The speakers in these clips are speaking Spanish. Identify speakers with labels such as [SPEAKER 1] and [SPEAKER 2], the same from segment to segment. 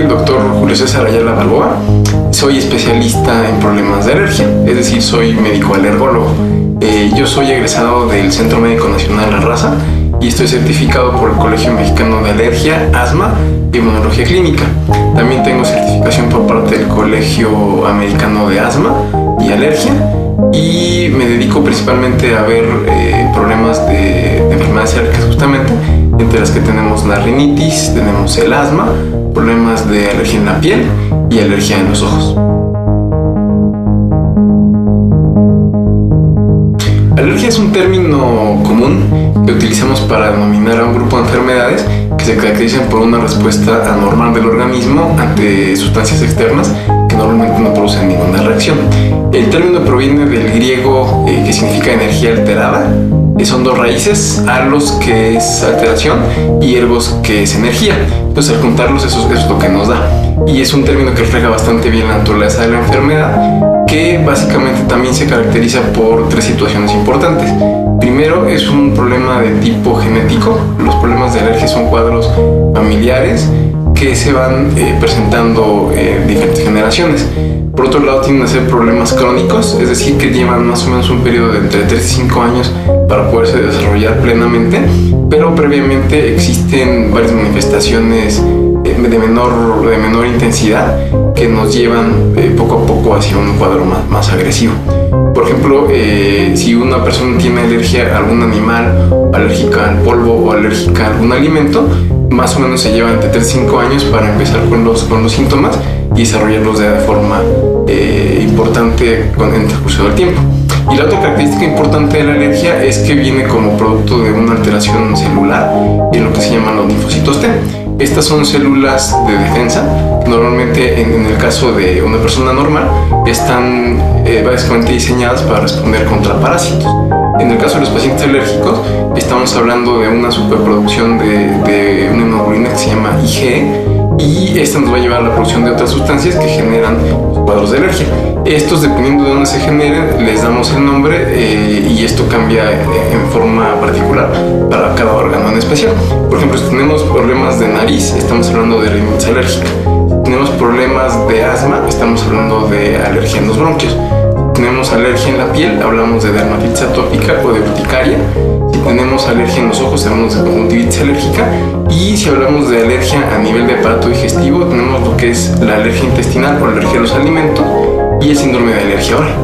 [SPEAKER 1] el doctor Julio César Ayala Balboa. Soy especialista en problemas de alergia, es decir, soy médico alergólogo. Yo soy egresado del Centro Médico Nacional La Raza y estoy certificado por el Colegio Mexicano de Alergia, Asma y Inmunología Clínica. También tengo certificación por parte del Colegio Americano de Asma y Alergia, y me dedico principalmente a ver problemas de enfermedades alérgicas, justamente, entre las que tenemos la rinitis, tenemos el asma, problemas de alergia en la piel y alergia en los ojos. Alergia es un término común que utilizamos para denominar a un grupo de enfermedades que se caracterizan por una respuesta anormal del organismo ante sustancias externas que normalmente no producen ninguna reacción. El término proviene del griego que significa energía alterada. Son dos raíces, alos, que es alteración, y ergos, que es energía. Entonces, al juntarlos, eso es lo que nos da. Y es un término que refleja bastante bien la naturaleza de la enfermedad, que básicamente también se caracteriza por tres situaciones importantes. Primero, es un problema de tipo genético. Los problemas de alergia son cuadros familiares que se van presentando en diferentes generaciones. Por otro lado, tienden a ser problemas crónicos, es decir, que llevan más o menos un periodo de entre 3 y 5 años para poderse desarrollar plenamente, pero previamente existen varias manifestaciones de menor intensidad que nos llevan poco a poco hacia un cuadro más agresivo. Por ejemplo, si una persona tiene alergia a algún animal, alérgica al polvo o alérgica a algún alimento, más o menos se lleva entre 3 y 5 años para empezar con los síntomas y desarrollarlos de forma importante en el transcurso del tiempo. Y la otra característica importante de la alergia es que viene como producto de una alteración celular en lo que se llaman los linfocitos T. Estas son células de defensa que normalmente en el caso de una persona normal están básicamente diseñadas para responder contra parásitos. En el caso de los pacientes alérgicos estamos hablando de una superproducción de una inmunoglobulina que se llama IgE, y esta nos va a llevar a la producción de otras sustancias que generan cuadros de alergia. Estos, dependiendo de dónde se generen, les damos el nombre y esto cambia en forma particular para cada órgano en especial. Por ejemplo, si tenemos problemas de nariz, estamos hablando de rinitis alérgica. Si tenemos problemas de asma, estamos hablando de alergia en los bronquios. Si tenemos alergia en la piel, hablamos de dermatitis atópica o de urticaria. Si tenemos alergia en los ojos, hablamos de conjuntivitis alérgica. Y si hablamos de alergia a nivel de aparato digestivo, tenemos lo que es la alergia intestinal o alergia a los alimentos y el síndrome de alergia oral.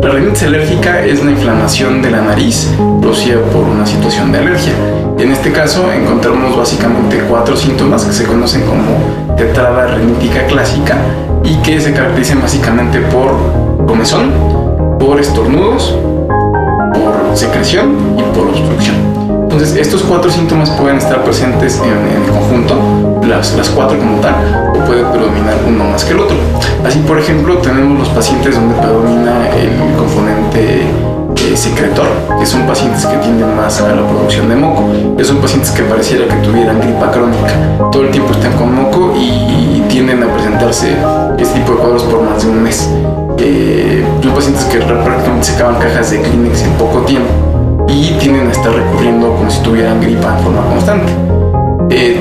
[SPEAKER 1] La rinitis alérgica es la inflamación de la nariz producida por una situación de alergia. En este caso encontramos básicamente 4 síntomas que se conocen como tetrada rinítica clásica y que se caracterizan básicamente por comezón, por estornudos, por secreción y por obstrucción. Entonces, estos 4 síntomas pueden estar presentes en el conjunto, las 4 como tal, o puede predominar uno más que el otro. Así, por ejemplo, tenemos los pacientes donde predomina el componente secretor, que son pacientes que tienden más a la producción de moco. Son pacientes que pareciera que tuvieran gripa crónica, todo el tiempo están con moco y tienden a presentarse este tipo de cuadros por más de un mes. Son pacientes que prácticamente se acaban cajas de Kleenex en poco tiempo y tienden a estar recurriendo como si tuvieran gripa en forma constante.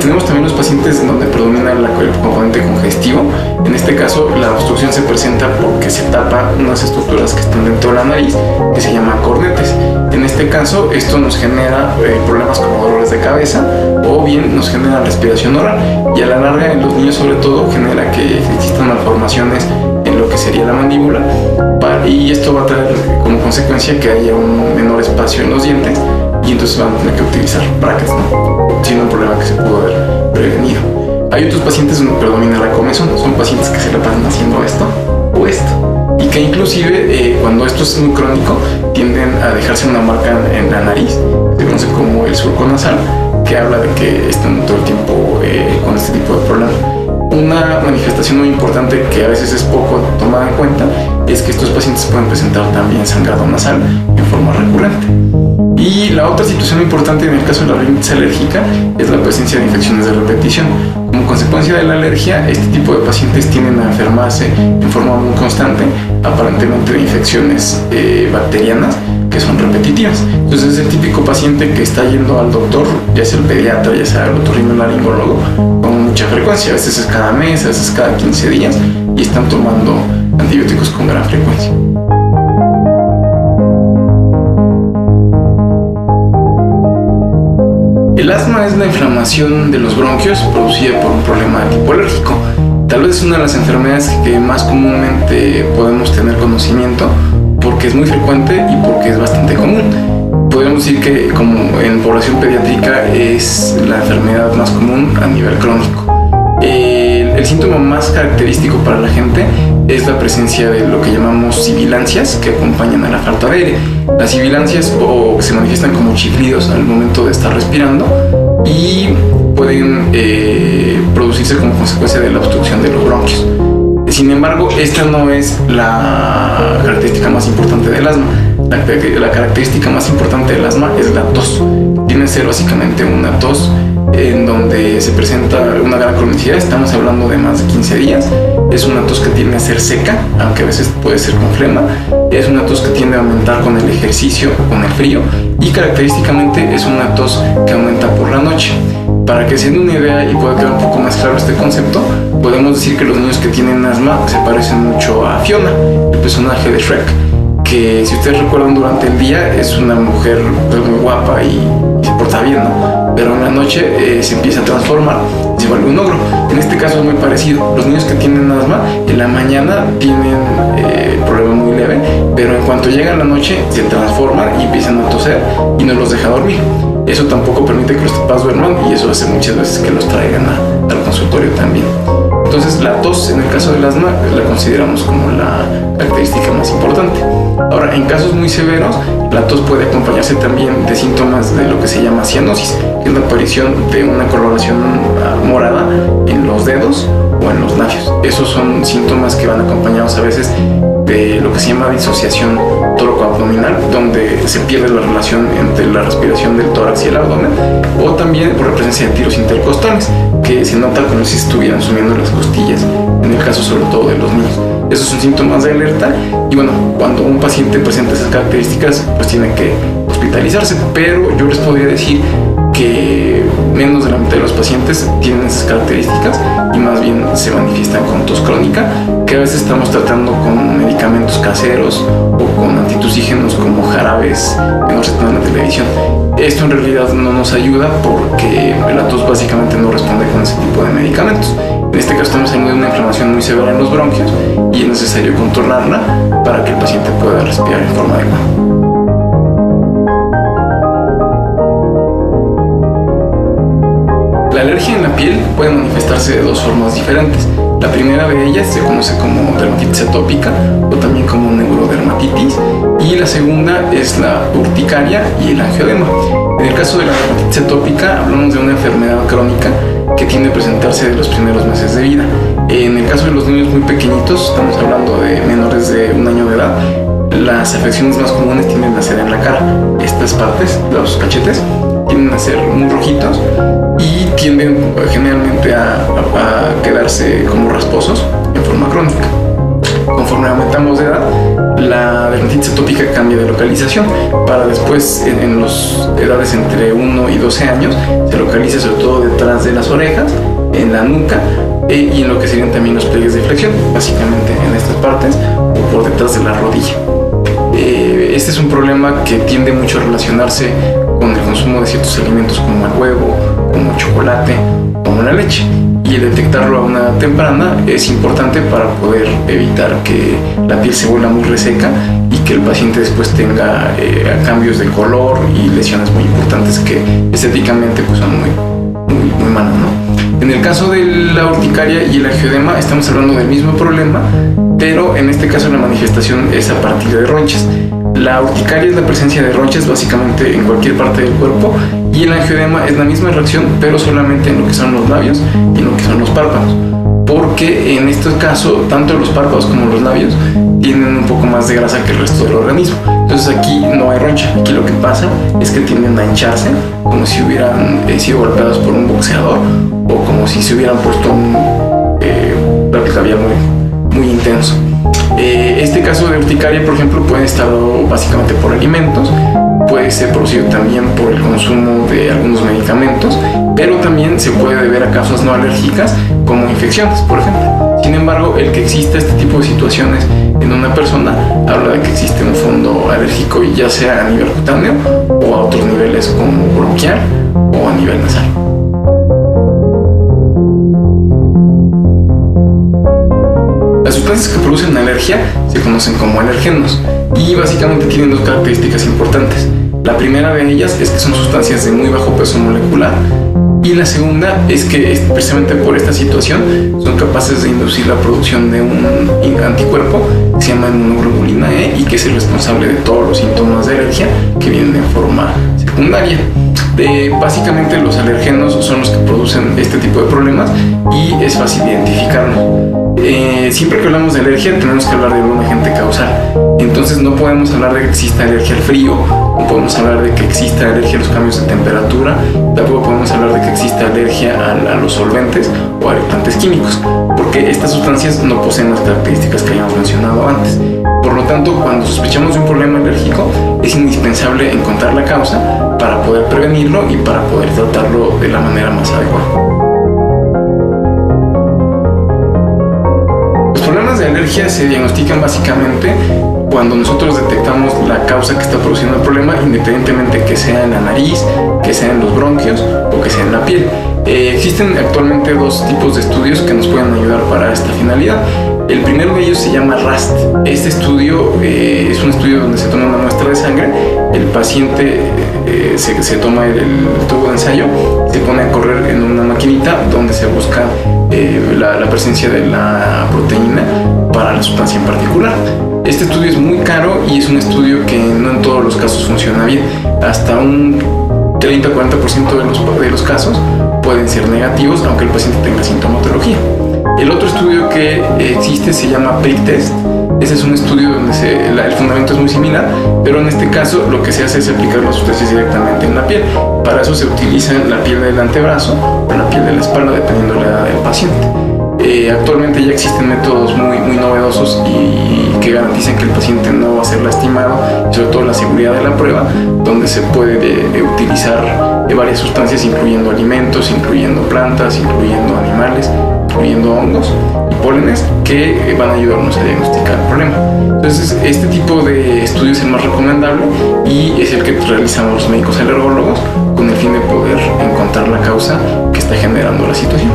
[SPEAKER 1] Tenemos también los pacientes donde predomina el componente congestivo. En este caso, la obstrucción se presenta porque se tapa unas estructuras que están dentro de la nariz, que se llaman cornetes. En este caso, esto nos genera problemas como dolores de cabeza o bien nos genera respiración oral, y a la larga en los niños sobre todo genera que existan malformaciones en lo que sería la mandíbula, y esto va a traer como consecuencia que haya un menor espacio en los dientes y entonces van a tener que utilizar brackets, ¿no? Siendo un problema que se pudo haber prevenido. Hay otros pacientes donde predomina la comezón. Son pacientes que se la pasan haciendo esto o esto, y que inclusive cuando esto es muy crónico tienden a dejarse una marca en la nariz, se conoce como el surco nasal, que habla de que están todo el tiempo con este tipo de problema. Una manifestación muy importante que a veces es poco tomada en cuenta es que estos pacientes pueden presentar también sangrado nasal en forma recurrente. Y la otra situación importante en el caso de la rinitis alérgica es la presencia de infecciones de repetición. Como como consecuencia de la alergia, este tipo de pacientes tienden a enfermarse en forma muy constante, aparentemente de infecciones bacterianas que son repetitivas. Entonces es el típico paciente que está yendo al doctor, ya sea el pediatra, ya sea el otorrinolaringólogo, con mucha frecuencia. A veces es cada mes, a veces cada 15 días, y están tomando antibióticos con gran frecuencia. El asma es la inflamación de los bronquios producida por un problema de tipo alérgico. Tal vez es una de las enfermedades que más comúnmente podemos tener conocimiento porque es muy frecuente y porque es bastante común. Podemos decir que, como en población pediátrica, es la enfermedad más común a nivel crónico. El síntoma más característico para la gente es la presencia de lo que llamamos sibilancias que acompañan a la falta de aire. Las sibilancias se manifiestan como chiflidos al momento de estar respirando y pueden producirse como consecuencia de la obstrucción de los bronquios. Sin embargo, esta no es la característica más importante del asma. La característica más importante del asma es la tos. Tiene que ser básicamente una tos en donde se presenta una gran cronicidad. Estamos hablando de más de 15 días. Es una tos que tiende a ser seca, aunque a veces puede ser con flema. Es una tos que tiende a aumentar con el ejercicio o con el frío, y característicamente es una tos que aumenta por la noche. Para que se den una idea y pueda quedar un poco más claro este concepto, podemos decir que los niños que tienen asma se parecen mucho a Fiona, el personaje de Shrek, que, si ustedes recuerdan, durante el día es una mujer muy guapa y se porta bien, ¿no? Pero en la noche se empieza a transformar, se vuelve un ogro. En este caso es muy parecido. Los niños que tienen asma en la mañana tienen problema muy leve, pero en cuanto llega la noche se transforman y empiezan a toser y no los deja dormir. Eso tampoco permite que los papás duerman, y eso hace muchas veces que los traigan al consultorio también. Entonces, la tos, en el caso del asma, la consideramos como la característica más importante. Ahora, en casos muy severos, la tos puede acompañarse también de síntomas de lo que se llama cianosis, que es la aparición de una coloración morada en los dedos o en los labios. Esos son síntomas que van acompañados a veces de lo que se llama disociación tóraco-abdominal, donde se pierde la relación entre la respiración del tórax y el abdomen, o también por la presencia de tiros intercostales, que se nota como si estuvieran sumiendo las costillas, en el caso sobre todo de los niños. Esos son síntomas de alerta, y bueno, cuando un paciente presenta esas características, pues tiene que hospitalizarse, pero yo les podría decir que menos de la mitad de los pacientes tienen esas características y más bien se manifiestan con tos crónica, que a veces estamos tratando con medicamentos caseros o con antitusígenos como jarabes que nos recetan en la televisión. Esto en realidad no nos ayuda porque la tos básicamente no responde con ese tipo de medicamentos. En este caso estamos hablando de una inflamación muy severa en los bronquios y es necesario controlarla para que el paciente pueda respirar en forma adecuada. La alergia en la piel puede manifestarse de dos formas diferentes. La primera de ellas se conoce como dermatitis atópica o también como neurodermatitis, y la segunda es la urticaria y el angioedema. En el caso de la dermatitis atópica hablamos de una enfermedad crónica que tiende a presentarse de los primeros meses de vida. En el caso de los niños muy pequeñitos, estamos hablando de menores de 1 año de edad, las afecciones más comunes tienden a ser en la cara. Estas partes, los cachetes, tienden a ser muy rojitos y tienden generalmente a quedarse como rasposos en forma crónica. Conforme aumentamos de edad, la dermatitis atópica cambia de localización para después, en las edades entre 1 y 12 años, se localiza sobre todo detrás de las orejas, en la nuca y en lo que serían también los pliegues de flexión, básicamente en estas partes o por detrás de la rodilla. Este es un problema que tiende mucho a relacionarse con el consumo de ciertos alimentos como el huevo, como el chocolate, como la leche. Y el detectarlo a una temprana es importante para poder evitar que la piel se vuelva muy reseca y que el paciente después tenga cambios de color y lesiones muy importantes que estéticamente pues son muy malas, ¿no? En el caso de la urticaria y el angioedema estamos hablando del mismo problema, pero en este caso la manifestación es a partir de ronchas. La urticaria es la presencia de ronchas básicamente en cualquier parte del cuerpo, y el angioedema es la misma reacción, pero solamente en lo que son los labios y en lo que son los párpados, porque en este caso tanto los párpados como los labios tienen un poco más de grasa que el resto del organismo. Entonces aquí no hay roncha, aquí lo que pasa es que tienden a hincharse como si hubieran sido golpeados por un boxeador o como si se hubieran puesto un platicabia muy intenso. Este caso de urticaria, por ejemplo, puede estar básicamente por alimentos, puede ser producido también por el consumo de algunos medicamentos, pero también se puede deber a causas no alérgicas como infecciones, por ejemplo. Sin embargo, el que exista este tipo de situaciones en una persona habla de que existe un fondo alérgico, ya sea a nivel cutáneo o a otros niveles como bronquial o a nivel nasal. Las sustancias que producen alergia se conocen como alergenos y básicamente tienen dos características importantes. La primera de ellas es que son sustancias de muy bajo peso molecular y la segunda es que precisamente por esta situación son capaces de inducir la producción de un anticuerpo que se llama inmunoglobulina E y que es el responsable de todos los síntomas de alergia que vienen en forma secundaria. Básicamente los alergenos son los que producen este tipo de problemas y es fácil identificarlos. Siempre que hablamos de alergia tenemos que hablar de un agente causal. Entonces no podemos hablar de que exista alergia al frío, no podemos hablar de que exista alergia a los cambios de temperatura, tampoco podemos hablar de que exista alergia a los solventes o a irritantes químicos, porque estas sustancias no poseen las características que habíamos mencionado antes. Por lo tanto, cuando sospechamos de un problema alérgico, es indispensable encontrar la causa para poder prevenirlo y para poder tratarlo de la manera más adecuada. Los problemas de alergia se diagnostican básicamente cuando nosotros detectamos la causa que está produciendo el problema, independientemente que sea en la nariz, que sea en los bronquios o que sea en la piel. Existen actualmente dos tipos de estudios que nos pueden ayudar para esta finalidad. El primero de ellos se llama RAST. Este estudio es un estudio donde se toma una muestra de sangre, el paciente se toma el tubo de ensayo, se pone a correr en una maquinita donde se busca la presencia de la proteína para la sustancia en particular. Este estudio es muy caro y es un estudio que no en todos los casos funciona bien. Hasta un 30-40% de los casos pueden ser negativos aunque el paciente tenga sintomatología. El otro estudio que existe se llama Prick Test. Ese es un estudio donde el fundamento es muy similar, pero en este caso lo que se hace es aplicar las sustancias directamente en la piel. Para eso se utiliza la piel del antebrazo o la piel de la espalda, dependiendo de la edad del paciente. Actualmente ya existen métodos muy novedosos y que garantizan que el paciente no va a ser lastimado, y sobre todo la seguridad de la prueba, donde se puede utilizar varias sustancias, incluyendo alimentos, incluyendo plantas, incluyendo animales, incluyendo hongos y pólenes que van a ayudarnos a diagnosticar el problema. Entonces, este tipo de estudio es el más recomendable y es el que realizamos los médicos alergólogos con el fin de poder encontrar la causa que está generando la situación.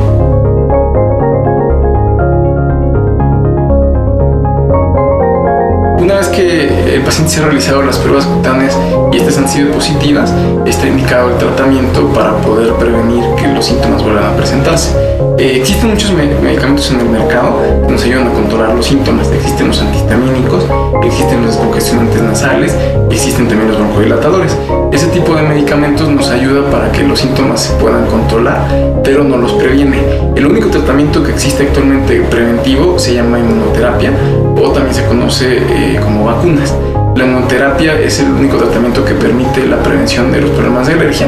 [SPEAKER 1] Una vez que el paciente se ha realizado las pruebas cutáneas y estas han sido positivas, está indicado el tratamiento para poder prevenir que los síntomas vuelvan a presentarse. Existen muchos medicamentos en el mercado que nos ayudan a controlar los síntomas. Existen los antihistamínicos, existen los descongestionantes nasales, existen también los broncodilatadores. Ese tipo de medicamentos nos ayuda para que los síntomas se puedan controlar, pero no los previene. El único tratamiento que existe actualmente preventivo se llama inmunoterapia o también se conoce como vacunas. La inmunoterapia es el único tratamiento que permite la prevención de los problemas de alergia,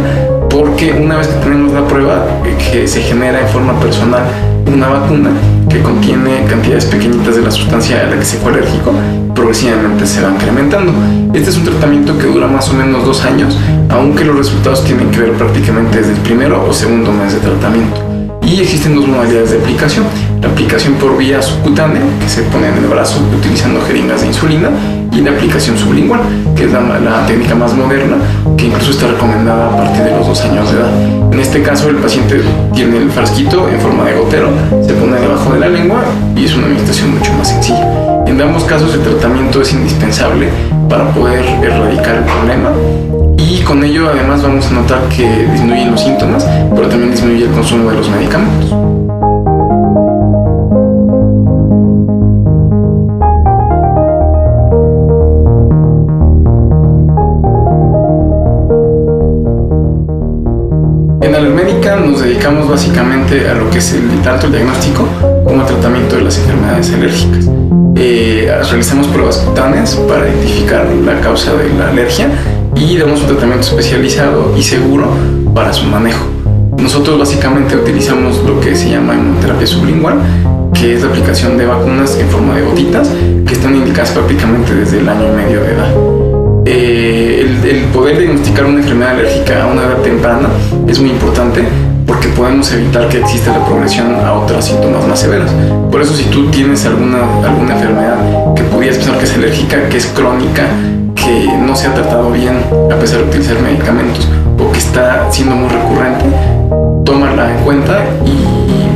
[SPEAKER 1] porque una vez que tenemos la prueba que se genera en forma personal una vacuna que contiene cantidades pequeñitas de la sustancia a la que se fue alérgico, progresivamente se va incrementando. Este es un tratamiento que dura más o menos 2 años, aunque los resultados tienen que ver prácticamente desde el primero o segundo mes de tratamiento. Y existen dos modalidades de aplicación: la aplicación por vía subcutánea, que se pone en el brazo utilizando jeringas de insulina, y la aplicación sublingual, que es la técnica más moderna, que incluso está recomendada a partir de los 2 años de edad. En este caso, el paciente tiene el frasquito en forma de gotero, se pone debajo de la lengua y es una administración mucho más sencilla. En ambos casos, el tratamiento es indispensable para poder erradicar el problema, y con ello además vamos a notar que disminuyen los síntomas, pero también disminuye el consumo de los medicamentos. En Alermédica nos dedicamos básicamente a lo que es tanto el diagnóstico como el tratamiento de las enfermedades alérgicas. realizamos pruebas cutáneas para identificar la causa de la alergia y damos un tratamiento especializado y seguro para su manejo. Nosotros básicamente utilizamos lo que se llama inmunoterapia sublingual, que es la aplicación de vacunas en forma de gotitas que están indicadas prácticamente desde el año y medio de edad. El poder diagnosticar una enfermedad alérgica a una edad temprana es muy importante porque podemos evitar que exista la progresión a otros síntomas más severos. Por eso, si tú tienes alguna enfermedad que pudieras pensar que es alérgica, que es crónica, que no se ha tratado bien a pesar de utilizar medicamentos o que está siendo muy recurrente, tómala en cuenta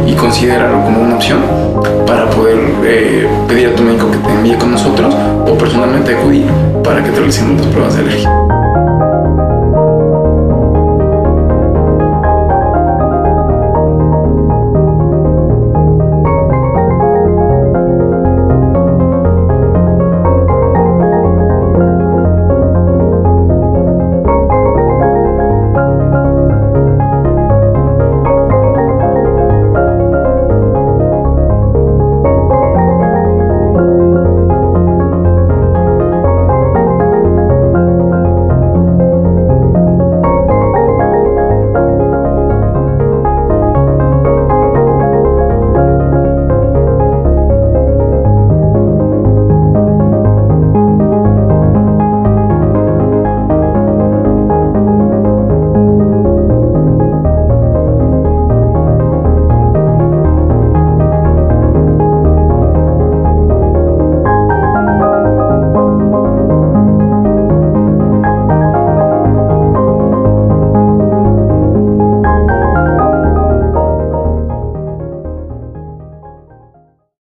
[SPEAKER 1] y considéralo como una opción para poder pedir a tu médico que te envíe con nosotros o personalmente acudir para que te realicemos las pruebas de alergia.